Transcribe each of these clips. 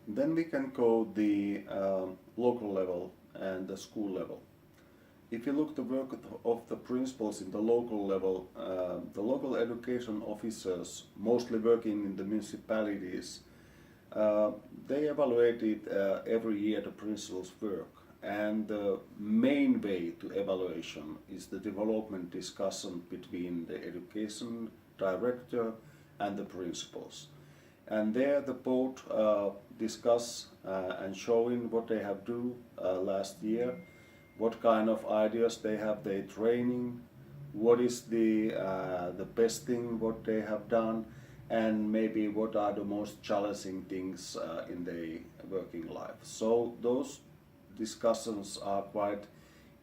Then we can go the local level and the school level. If you look the work of the principals in the local level, the local education officers, mostly working in the municipalities, uh, they evaluated every year the principal's work. And the main way to evaluation is the development discussion between the education director and the principals. And there the board discuss and showing what they have do last year, what kind of ideas they have, their training, what is the best thing what they have done, and maybe what are the most challenging things in their working life. So those discussions are quite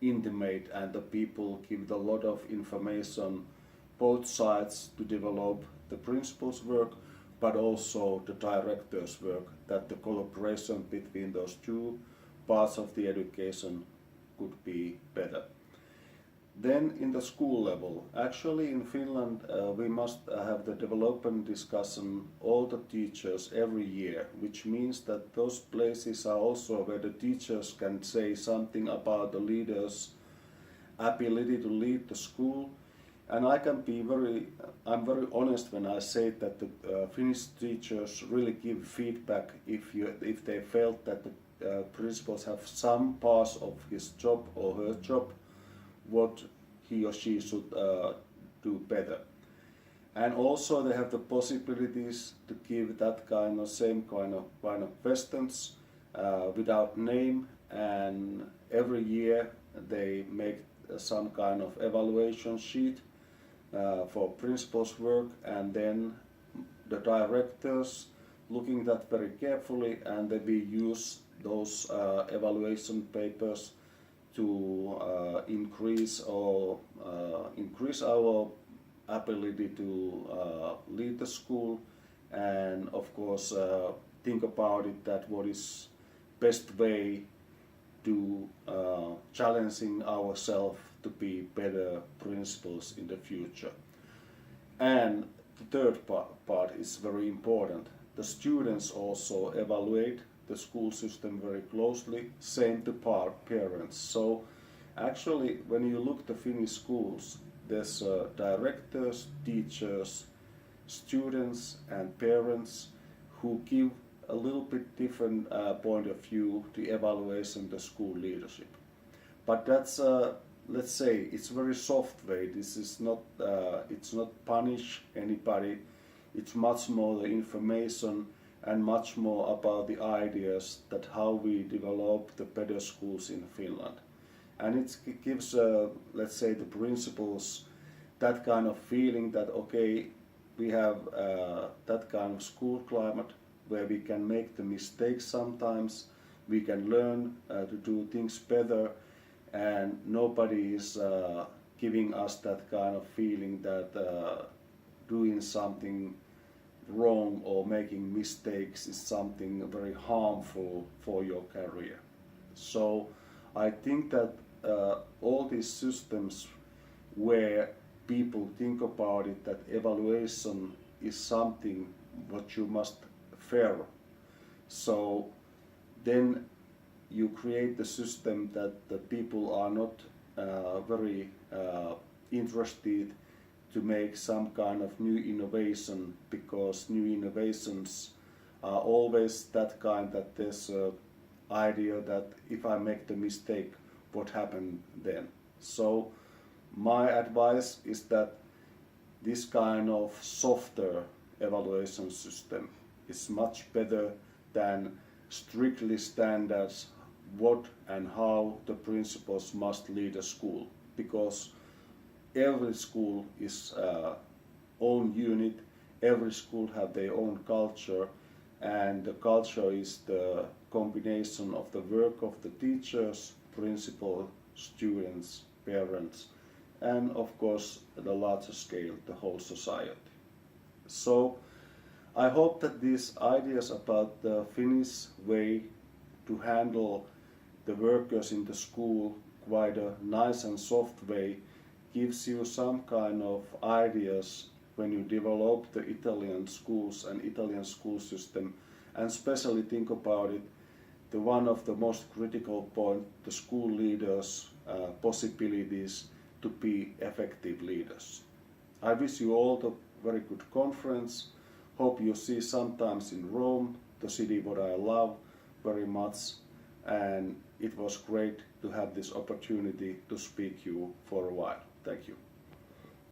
intimate, and the people give a lot of information both sides to develop the principal's work but also the director's work, that the collaboration between those two parts of the education could be better. Then in the school level, actually in Finland we must have the development discussion all the teachers every year, which means that those places are also where the teachers can say something about the leaders' ability to lead the school. And I'm very honest when I say that the Finnish teachers really give feedback if they felt that the principals have some parts of his job or her job what he or she should do better. And also they have the possibilities to give that kind of same kind of questions without name, and every year they make some kind of evaluation sheet for principal's work, and then the directors looking that very carefully, and then we use those evaluation papers to increase our ability to lead the school, and of course think about it that what is best way to challenging ourselves to be better principals in the future. And the third part is very important. The students also evaluate the school system very closely, same to parents. So actually when you look at the Finnish schools, there's directors, teachers, students and parents who give a little bit different point of view to evaluation the school leadership. But that's let's say it's very soft way. This is not it's not punish anybody. It's much more the information and much more about the ideas that how we develop the better schools in Finland. And it gives let's say the principals that kind of feeling that okay, we have that kind of school climate where we can make the mistakes sometimes, we can learn to do things better, and nobody is giving us that kind of feeling that doing something wrong or making mistakes is something very harmful for your career. So I think that all these systems where people think about it, that evaluation is something what you must fear. So then you create the system that the people are not very interested to make some kind of new innovation, because new innovations are always that kind that there's an idea that if I make the mistake, what happened then? So my advice is that this kind of softer evaluation system is much better than strictly standards what and how the principals must lead a school, because every school is own unit, every school have their own culture, and the culture is the combination of the work of the teachers, principal, students, parents, and of course at a larger scale the whole society. So I hope that these ideas about the Finnish way to handle the workers in the school quite a nice and soft way gives you some kind of ideas when you develop the Italian schools and Italian school system, and especially think about it, the one of the most critical point, the school leaders' possibilities to be effective leaders. I wish you all the very good conference. Hope you see sometimes in Rome, the city what I love very much, and it was great to have this opportunity to speak you for a while. Thank you.